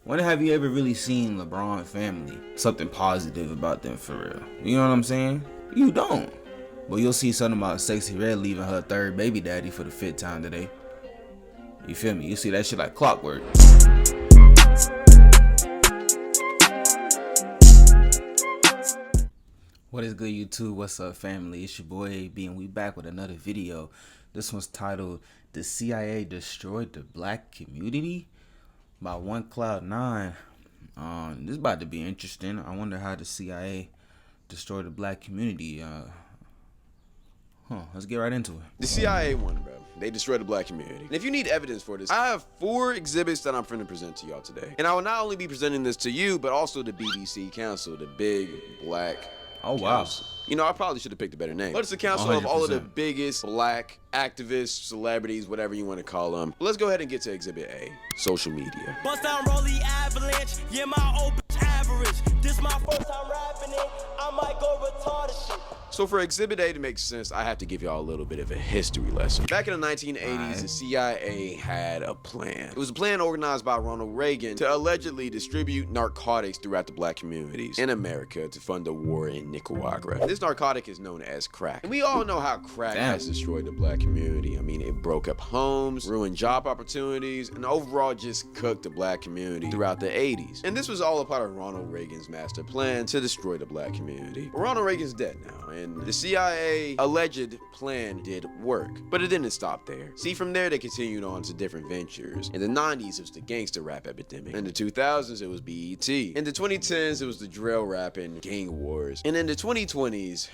When have you ever really seen LeBron family? Something positive about them for real. You know what I'm saying? You don't. But you'll see something about Sexy Red leaving her third baby daddy for the fifth time today. You feel me? You see that shit like clockwork. What is good, YouTube? What's up, family? It's your boy AB, and we back with another video. This one's titled "The CIA Destroyed the Black Community" by One Cloud 9. This is about to be interesting. I wonder how the CIA destroyed the black community. Let's get right into it. The CIA won, bro. They destroyed the black community. And if you need evidence for this, I have 4 exhibits that I'm finna present to y'all today. And I will not only be presenting this to you, but also the BBC Council, the big black Oh, wow. council. You know, I probably should have picked a better name. But it's a council of all of the 100%. biggest black activists, celebrities, whatever you want to call them. Let's go ahead and get to Exhibit A, social media. Bust down Rolly Avalanche, yeah, my old bitch average. This my first time rapping it, I might go retarded shit. So for Exhibit A to make sense, I have to give y'all a little bit of a history lesson. Back in the 1980s, the CIA had a plan. It was a plan organized by Ronald Reagan to allegedly distribute narcotics throughout the black communities in America to fund the war in Nicaragua. This narcotic is known as crack. And we all know how crack has destroyed the black community. I mean, it broke up homes, ruined job opportunities, and overall just cooked the black community throughout the 80s. And this was all a part of Ronald Reagan's master plan to destroy the black community. Ronald Reagan's dead now, and the CIA alleged plan did work, but it didn't stop there. See, from there they continued on to different ventures. In the 90s, it was the gangster rap epidemic. In the 2000s, it was BET. In the 2010s, it was the drill rap and gang wars. And in the 2020s,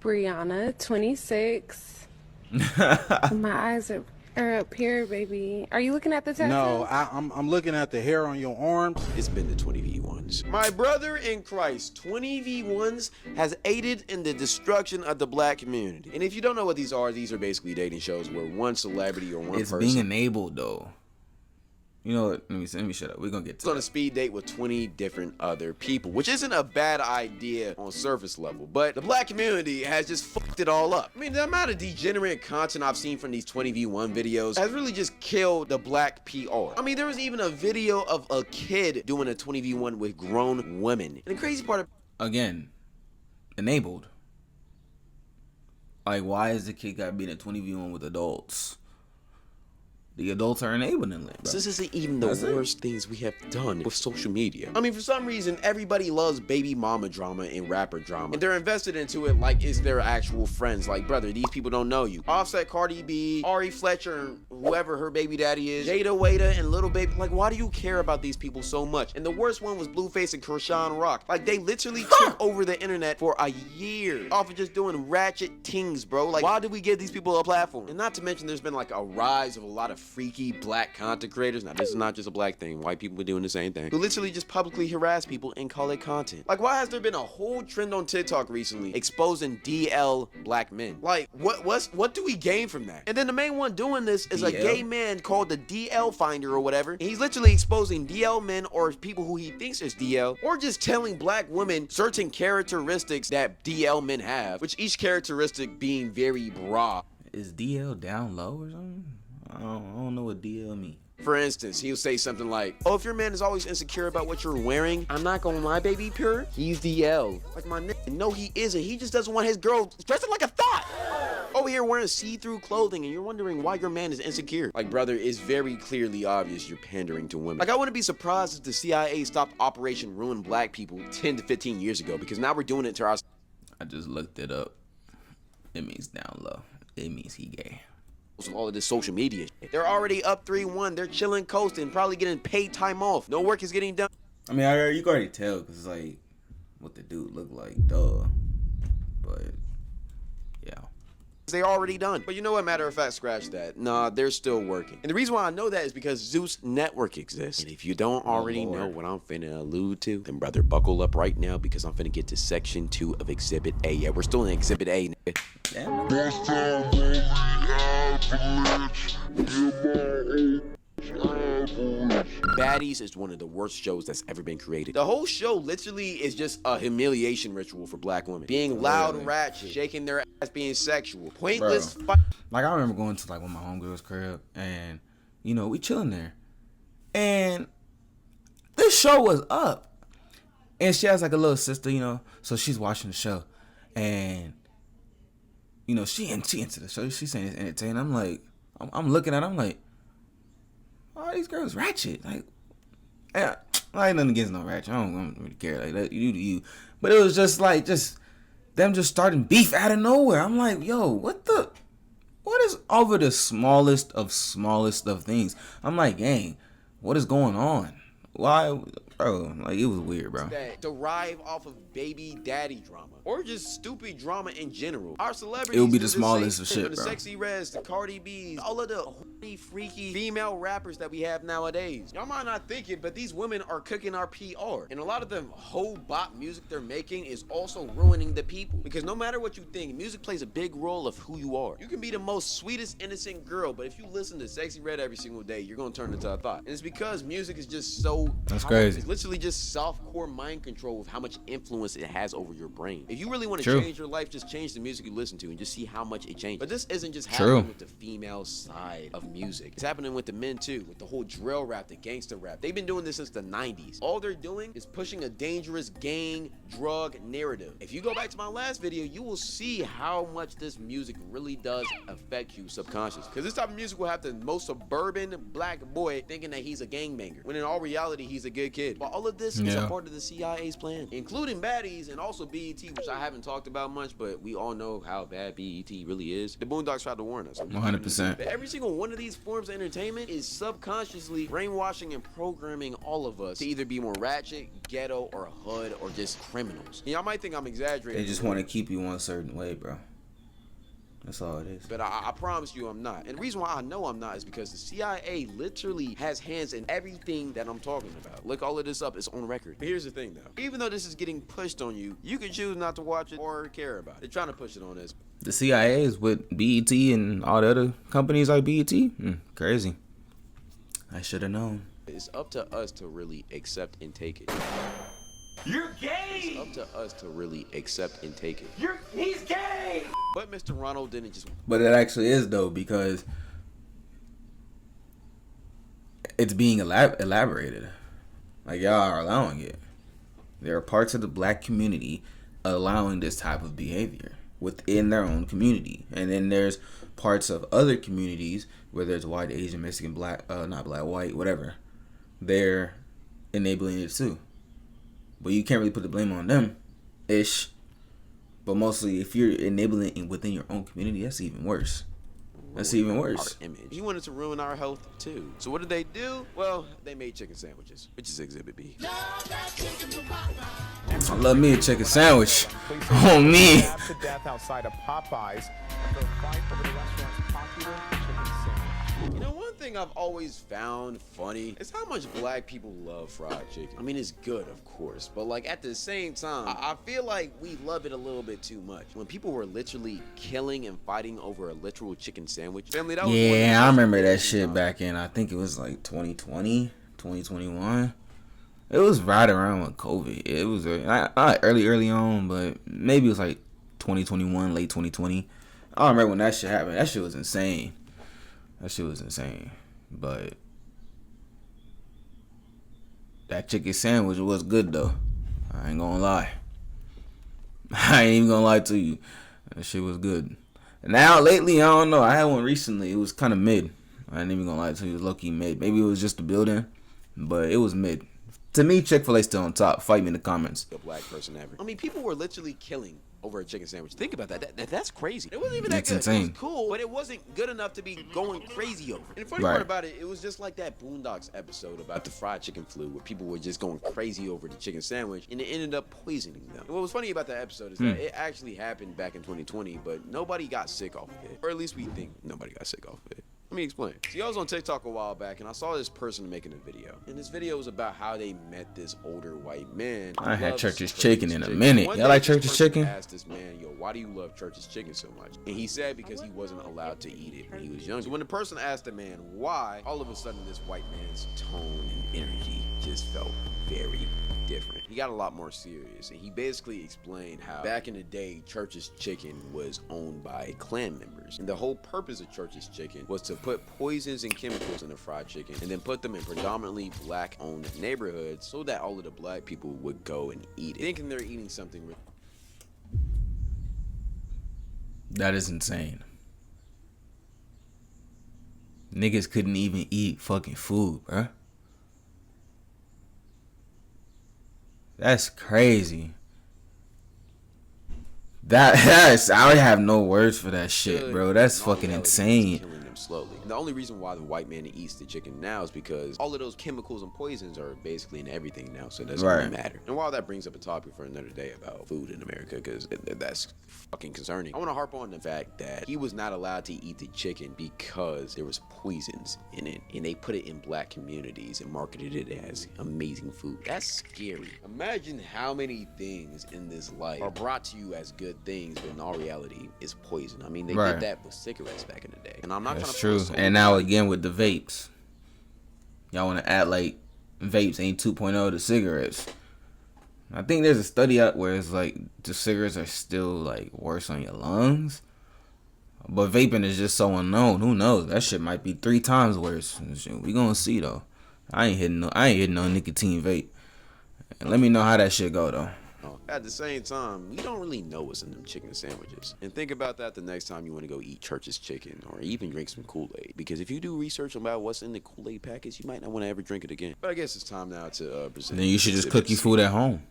Brianna, 26. My eyes are up here, baby. Are you looking at the tattoo? No, I'm looking at the hair on your arms. it's been the 20v1s. My brother in Christ, 20v1s has aided in the destruction of the black community. And if you don't know what these are basically dating shows where one celebrity or one It's person being enabled though. You know what? Let me shut up. We're gonna get is to on a it. speed date with 20 different other people, which isn't a bad idea on surface level, but the black community has just fucked it all up. I mean, the amount of degenerate content I've seen from these 20v1 videos has really just killed the black PR. I mean, there was even a video of a kid doing a 20v1 with grown women. And the crazy part of Again, enabled. Like, why is the kid got to be in a 20v1 with adults? The adults are enabling it, bro. this isn't even the That's it. worst things we have done with social media. I mean, for some reason, everybody loves baby mama drama and rapper drama. And they're invested into it like it's their actual friends. Like, brother, these people don't know you. Offset, Cardi B, Ari Fletcher, and whoever her baby daddy is, Jada Waiter, and Little Baby. Like, why do you care about these people so much? And the worst one was Blueface and Krishan Rock. Like, they literally took over the internet for a year off of just doing ratchet things, bro. Like, why do we give these people a platform? And not to mention, there's been like a rise of a lot of freaky black content creators. Now, this is not just a black thing. White people are doing the same thing. Who literally just publicly harass people and call it content. Like, why has there been a whole trend on TikTok recently exposing DL black men? Like, what do we gain from that? And then the main one doing this is a DL? gay man called the DL Finder or whatever. And he's literally exposing DL men or people who he thinks is DL, or just telling black women certain characteristics that DL men have, which each characteristic being very broad. Is DL down low or something? I don't know what DL mean. For instance, he'll say something like, oh, if your man is always insecure about what you're wearing, I'm not gonna lie, baby pure, he's DL. Like, my nigga, no, he isn't. He just doesn't want his girl dressing like a thought. Over here wearing see-through clothing, and you're wondering why your man is insecure. Like, brother, it's very clearly obvious you're pandering to women. Like, I wouldn't be surprised if the CIA stopped Operation Ruin Black People 10 to 15 years ago, because now we're doing it to our... I just looked it up. It means down low. It means he gay. all of this social media shit. They're already up 3-1. They're chilling, coasting, probably getting paid time off. No work is getting done. I mean, you can already tell because it's like what the dude look like, duh. But yeah, They already done. But you know what? Matter of fact, scratch that. Nah, they're still working. And the reason why I know that is because Zeus Network exists. And if you don't already know what I'm finna allude to, then brother, buckle up right now because I'm finna get to section 2 of Exhibit A. Yeah, we're still in Exhibit A. damn. Baddies is one of the worst shows that's ever been created. The whole show literally is just a humiliation ritual for black women. Being loud, ratchet, shaking their ass, being sexual, pointless fight. Like I remember going to like one of my homegirls' crib, and you know we chilling there, and this show was up. And she has like a little sister, you know, so she's watching the show. And, you know, she into the show. She's saying it's entertaining. I'm like, I'm looking at her, I'm like, oh, these girls ratchet. Like, yeah, I ain't nothing against no ratchet. I don't really care. Like, that, you do you. But it was just like, them just starting beef out of nowhere. I'm like, yo, what is over the smallest of things? I'm like, gang, what is going on? Why, bro? Like, it was weird, bro. That derive off of baby daddy drama or just stupid drama in general. Our celebrities, it would be the do smallest same of thing. shit, From the bro. Sexy Reds, the Cardi B's, all of the horny, freaky female rappers that we have nowadays. Y'all might not think it, but these women are cooking our PR, and a lot of them whole bop music they're making is also ruining the people. Because no matter what you think, music plays a big role of who you are. You can be the most sweetest, innocent girl, but if you listen to Sexy Red every single day, you're gonna turn into a thought. And it's because music is just so That's crazy. It's literally just soft-core mind control of how much influence it has over your brain. If you really want to True. change your life, just change the music you listen to and just see how much it changes. But this isn't just True. happening with the female side of music. It's happening with the men too, with the whole drill rap, the gangster rap. They've been doing this since the 90s. All they're doing is pushing a dangerous gang, drug narrative. If you go back to my last video, you will see how much this music really does affect you subconsciously. Because this type of music will have the most suburban black boy thinking that he's a gangbanger, when in all reality, he's a good kid. But all of this is a part of the CIA's plan, including baddies and also BET, which I haven't talked about much, but we all know how bad BET really is. The Boondocks tried to warn us. 100%. But every single one of these forms of entertainment is subconsciously brainwashing and programming all of us to either be more ratchet, ghetto, or hood, or just criminals. And y'all might think I'm exaggerating. They just want to keep you one certain way, bro. That's all it is. But I promise you I'm not. And the reason why I know I'm not is because the CIA literally has hands in everything that I'm talking about. Look all of this up, it's on record. But here's the thing though. Even though this is getting pushed on you, you can choose not to watch it or care about it. They're trying to push it on us. The CIA is with BET and all the other companies like BET? Crazy. I should have known. It's up to us to really accept and take it. You're gay! It's up to us to really accept and take it. He's gay! But Mr. Ronald didn't just... But it actually is, though, because it's being elaborated. Like, y'all are allowing it. There are parts of the black community allowing this type of behavior within their own community. And then there's parts of other communities, whether it's white, Asian, Mexican, black, not black, white, whatever. They're enabling it too. But you can't really put the blame on them, ish. But mostly, if you're enabling it within your own community, that's even worse. That's even worse. Our image. He wanted to ruin our health too. So what did they do? Well, they made chicken sandwiches, which is Exhibit B. I love me a chicken sandwich. On me. To death outside of Popeyes after a fight over the restaurant's popular chicken sandwich. You know, one thing I've always found funny is how much black people love fried chicken. I mean, it's good, of course, but like at the same time, I feel like we love it a little bit too much. When people were literally killing and fighting over a literal chicken sandwich, family, that was one of the Yeah, I most remember that crazy shit times. back in, I think it was like 2020, 2021. It was right around with COVID. It was not early on, but maybe it was like 2021, late 2020. I don't remember when that shit happened. That shit was insane. But that chicken sandwich was good though. I ain't gonna lie. I ain't even gonna lie to you. That shit was good. Now lately, I don't know. I had one recently. It was kind of mid. I ain't even gonna lie to you. It was low-key mid. Maybe it was just the building, but it was mid. To me, Chick-fil-A still on top. Fight me in the comments. A black person ever. I mean, people were literally killing over a chicken sandwich. Think about that. That's crazy. It wasn't even that That's good. insane. It was cool, but it wasn't good enough to be going crazy over. And the funny Right. part about it, it was just like that Boondocks episode about the fried chicken flu, where people were just going crazy over the chicken sandwich, and it ended up poisoning them. And what was funny about that episode is that it actually happened back in 2020, but nobody got sick off of it. Or at least we think nobody got sick off of it. Let me explain. See, I was on TikTok a while back, and I saw this person making a video. And this video was about how they met this older white man. I had Loves Church's Church's Chicken in a minute. One Y'all day, like this Church's person Chicken? asked this man, yo, why do you love Church's Chicken so much? And he said because he wasn't allowed to eat it when he was young. So when the person asked the man why, all of a sudden this white man's tone and energy just felt very different. He he got a lot more serious, and he basically explained how back in the day, Church's Chicken was owned by Klan members, and the whole purpose of Church's Chicken was to put poisons and chemicals in the fried chicken and then put them in predominantly black-owned neighborhoods so that all of the black people would go and eat it, thinking they're eating something. That is insane. Niggas couldn't even eat fucking food, bruh. That's crazy. That's I have no words for that shit, bro. That's fucking insane. Killing them slowly. And the only reason why the white man eats the chicken now is because all of those chemicals and poisons are basically in everything now, so it doesn't really matter. And while that brings up a topic for another day about food in America, because that's fucking concerning, I want to harp on the fact that he was not allowed to eat the chicken because there was poisons in it, and they put it in black communities and marketed it as amazing food. That's scary. Imagine how many things in this life are brought to you as good things, but in all reality is poison. I mean, they did that with cigarettes back in the day, and I'm not trying to. True. And now again with the vapes, y'all want to act like vapes ain't 2.0 to cigarettes. I think there's a study out where it's like the cigarettes are still like worse on your lungs, but vaping is just so unknown. Who knows? That shit might be 3 times worse. We gonna see though. I ain't hitting no nicotine vape. And let me know how that shit go though. At the same time, we don't really know what's in them chicken sandwiches. And think about that the next time you want to go eat Church's Chicken or even drink some Kool-Aid. Because if you do research about what's in the Kool-Aid package, you might not want to ever drink it again. But I guess it's time now to present. Then you should just cook your food at home.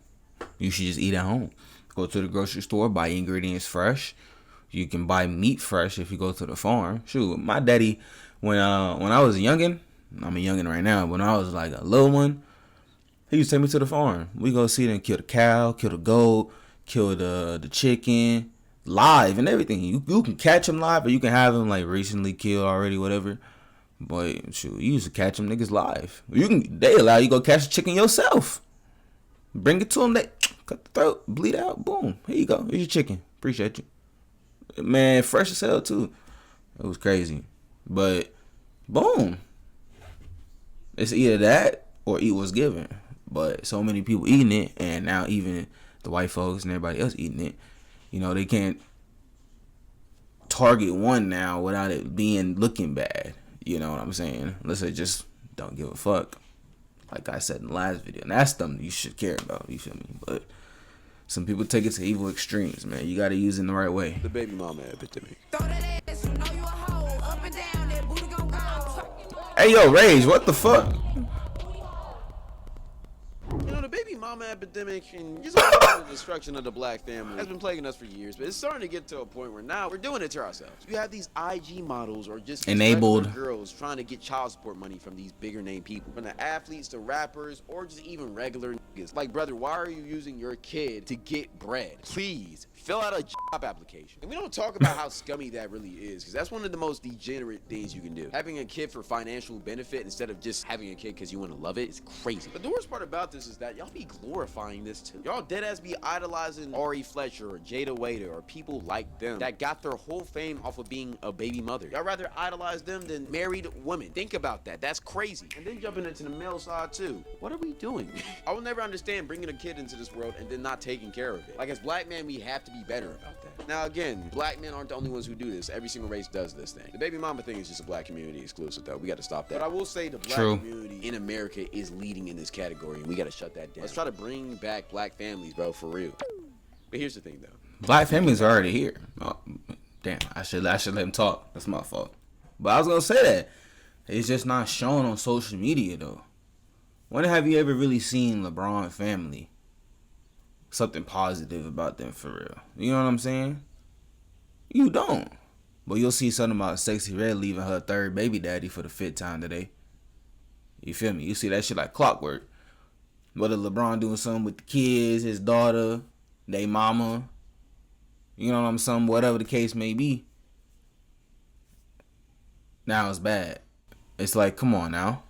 You should just eat at home. Go to the grocery store, buy ingredients fresh. You can buy meat fresh if you go to the farm. Shoot, my daddy, when I was a youngin', I'm a youngin' right now, when I was like a little one, he used to take me to the farm. We go see them kill the cow, kill the goat, kill the chicken, live and everything. You can catch them live, or you can have them like recently killed already, whatever. But shoot, you used to catch them niggas live. They allow you to go catch the chicken yourself. Bring it to them, they cut the throat, bleed out, boom. Here you go, here's your chicken. Appreciate you. Man, fresh as hell too. It was crazy. But boom. It's either that or eat what's given. But so many people eating it, and now even the white folks and everybody else eating it, you know, they can't target one now without it looking bad. You know what I'm saying? Unless they just don't give a fuck. Like I said in the last video. And that's something you should care about, you feel me? But some people take it to evil extremes, man. You gotta use it in the right way. The baby mama epidemic. Hey yo, Rage, what the fuck? You know, the baby mama epidemic and just the destruction of the black family has been plaguing us for years, but it's starting to get to a point where now we're doing it to ourselves. You have these IG models or just enabled girls trying to get child support money from these bigger name people, from the athletes to rappers or just even regular niggas. Like, brother, why are you using your kid to get bread? Please fill out a job application. And we don't talk about how scummy that really is, because that's one of the most degenerate things you can do. Having a kid for financial benefit instead of just having a kid because you want to love it is crazy. But the worst part about this is that y'all be glorifying this too. Y'all dead ass be idolizing Ari Fletcher or Jada Waiter or people like them that got their whole fame off of being a baby mother. Y'all rather idolize them than married women. Think about that. That's crazy. And then jumping into the male side too. What are we doing? I will never understand bringing a kid into this world and then not taking care of it. Like, as black men, we have to be better about that. Now again, black men aren't the only ones who do this. Every single race does this thing. The baby mama thing is just a black community exclusive though. We got to stop that. But I will say the black community in America is leading in this category, and we got to shut that down. Let's try to bring back black families, bro, for real. But here's the thing though. Black families are already here. Oh, damn, I should let him talk. That's my fault. But I was gonna say that it's just not shown on social media though. When have you ever really seen LeBron family? Something positive about them for real. You know what I'm saying? You don't. But you'll see something about Sexy Red leaving her third baby daddy for the 5th time today. You feel me? You see that shit like clockwork. Whether LeBron doing something with the kids, his daughter, they mama, you know what I'm saying? Whatever the case may be. Now it's bad. It's like, come on now.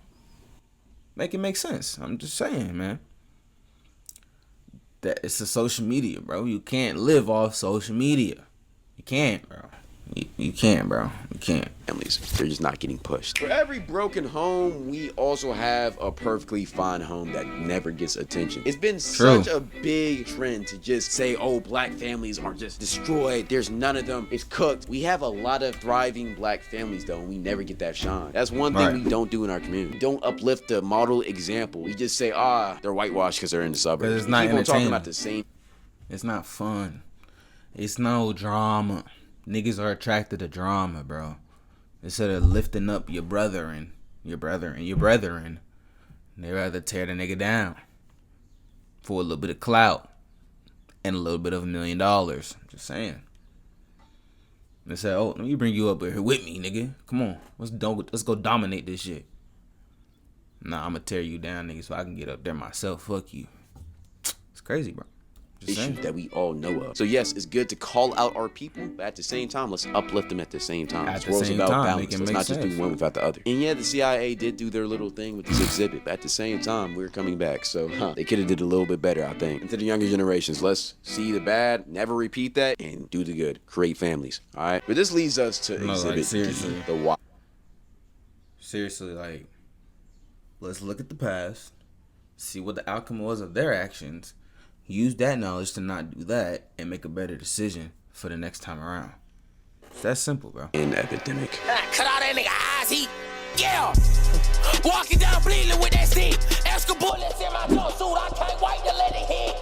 Make it make sense. I'm just saying, man. That it's a social media, bro. You can't live off social media. You can't, bro. You can't, bro. You can't. Families, they're just not getting pushed. For every broken home, we also have a perfectly fine home that never gets attention. It's been such a big trend to just say, oh, black families are just destroyed. There's none of them. It's cooked. We have a lot of thriving black families, though, and we never get that shine. That's one thing we don't do in our community. We don't uplift the model example. We just say, they're whitewashed because they're in the suburbs. It's not People talking entertaining. about the same. It's not fun. It's no drama. Niggas are attracted to drama, bro. Instead of lifting up your brethren, they rather tear the nigga down for a little bit of clout and a little bit of $1 million. Just saying. They say, oh, let me bring you up here with me, nigga. Come on, let's go dominate this shit. Nah, I'ma tear you down, nigga, so I can get up there myself. Fuck you. It's crazy, bro. Issues that we all know of. So yes, it's good to call out our people, but at the same time, let's uplift them at the same time. At This the world's same about time, balance. make it Let's make not just sense. do one without the other. And yeah, the CIA did do their little thing with this exhibit, but at the same time, we're coming back. So they could have did a little bit better, I think. And to the younger generations, let's see the bad, never repeat that, and do the good. Create families. All right. But this leads us to exhibit seriously. D, the why. Seriously, like, let's look at the past, see what the outcome was of their actions, use that knowledge to not do that, and make a better decision for the next time around. It's that simple, bro. An epidemic. Cut out that nigga eyes, yeah. Walking down bleeding with that stick. Extra bullets in my jumpsuit, I can't wait to let it hit.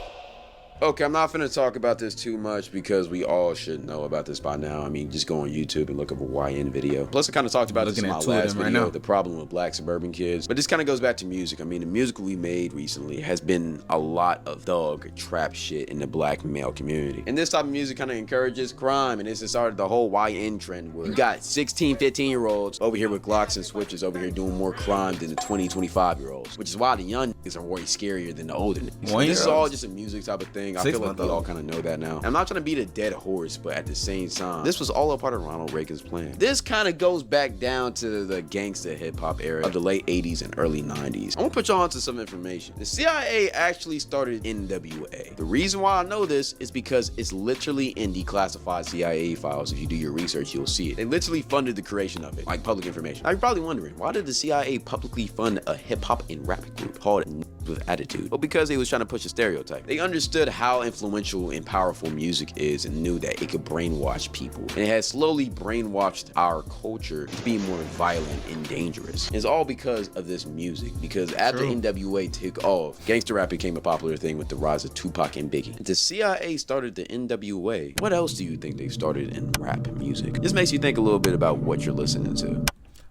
Okay, I'm not finna talk about this too much because we all should know about this by now. I mean, just go on YouTube and look up a YN video. Plus, I kind of talked about this in my last video, the problem with black suburban kids. But this kind of goes back to music. I mean, the music we made recently has been a lot of thug trap shit in the black male community. And this type of music kind of encourages crime, and this has started the whole YN trend where you got 16, 15-year-olds over here with Glocks and switches over here doing more crime than the 20, 25-year-olds, which is why the young niggas are way scarier than the older niggas. So this is all just a music type of thing. I feel like we all kind of know that now. I'm not trying to beat a dead horse, but at the same time, this was all a part of Ronald Reagan's plan. This kind of goes back down to the gangsta hip-hop era of the late 80s and early 90s. I'm gonna put y'all onto some information. The CIA actually started NWA. The reason why I know this is because it's literally in declassified CIA files. If you do your research, you'll see it. They literally funded the creation of it, like public information. Now you're probably wondering, why did the CIA publicly fund a hip-hop and rap group called with Attitude? Well, because they was trying to push a stereotype. They understood how influential and powerful music is and knew that it could brainwash people. And it has slowly brainwashed our culture to be more violent and dangerous. It's all because of this music. Because after NWA took off, gangster rap became a popular thing with the rise of Tupac and Biggie. The CIA started the NWA. What else do you think they started in rap music? This makes you think a little bit about what you're listening to.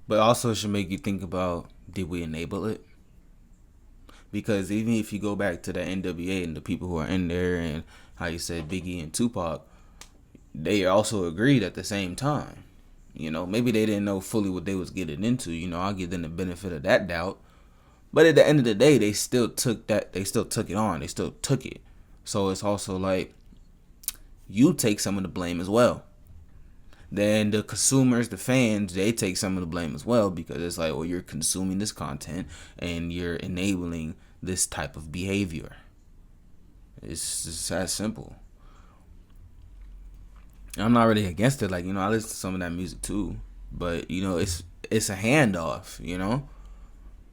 But also it should make you think about, did we enable it? Because even if you go back to the NWA and the people who are in there and how you said Biggie and Tupac, they also agreed at the same time. You know, maybe they didn't know fully what they was getting into. You know, I'll give them the benefit of that doubt. But at the end of the day, they still took it on. They still took it. So it's also like, you take some of the blame as well. Then the consumers, the fans, they take some of the blame as well, because it's like, well, you're consuming this content and you're enabling this type of behavior. It's just that simple. I'm not really against it. Like, you know, I listen to some of that music too, but you know, it's a handoff. You know,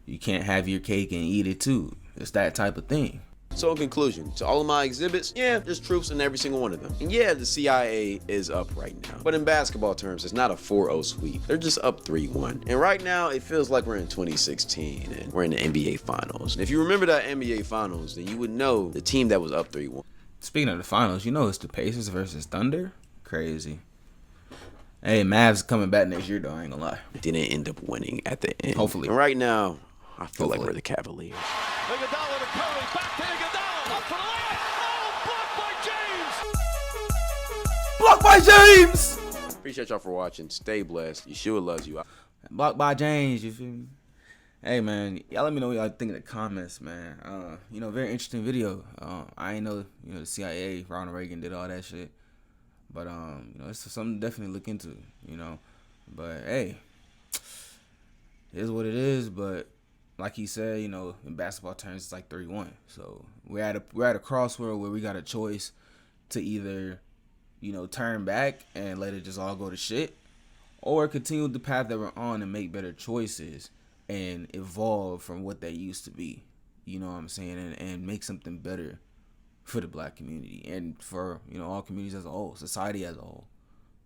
you can't have your cake and eat it too. It's that type of thing. So in conclusion, to all of my exhibits, yeah, there's truths in every single one of them. And yeah, the CIA is up right now. But in basketball terms, it's not a 4-0 sweep. They're just up 3-1. And right now, it feels like we're in 2016 and we're in the NBA Finals. And if you remember that NBA Finals, then you would know the team that was up 3-1. Speaking of the finals, you know it's the Pacers versus Thunder. Crazy. Hey, Mavs coming back next year though, I ain't gonna lie. Didn't end up winning at the end. Hopefully. And right now, I feel like we're the Cavaliers. Iguodala to Curry, back to Iguodala, up for the layup. Oh, blocked by James. Blocked by James! Appreciate y'all for watching. Stay blessed. Yeshua loves you. Blocked by James, you feel me? Hey man, y'all let me know what y'all think in the comments, man. You know, very interesting video. I ain't know, you know, the CIA, Ronald Reagan did all that shit. But you know, it's something to definitely look into, you know. But hey, it is what it is, but like he said, you know, in basketball terms, it's like 3-1. So we're at a crossroad where we got a choice to either you know, turn back and let it just all go to shit, or continue the path that we're on and make better choices and evolve from what they used to be, you know what I'm saying, and make something better for the black community and for, you know, all communities as a whole, society as a whole,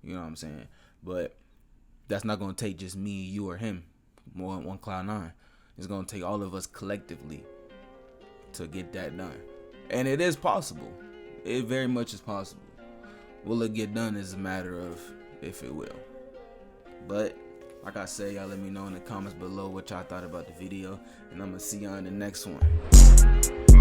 you know what I'm saying. But that's not going to take just me, you, or him, more than one Cloud9. It's going to take all of us collectively to get that done. And it is possible. It very much is possible. Will it get done is a matter of if it will. But like I said, y'all let me know in the comments below what y'all thought about the video, and I'm gonna see y'all in the next one.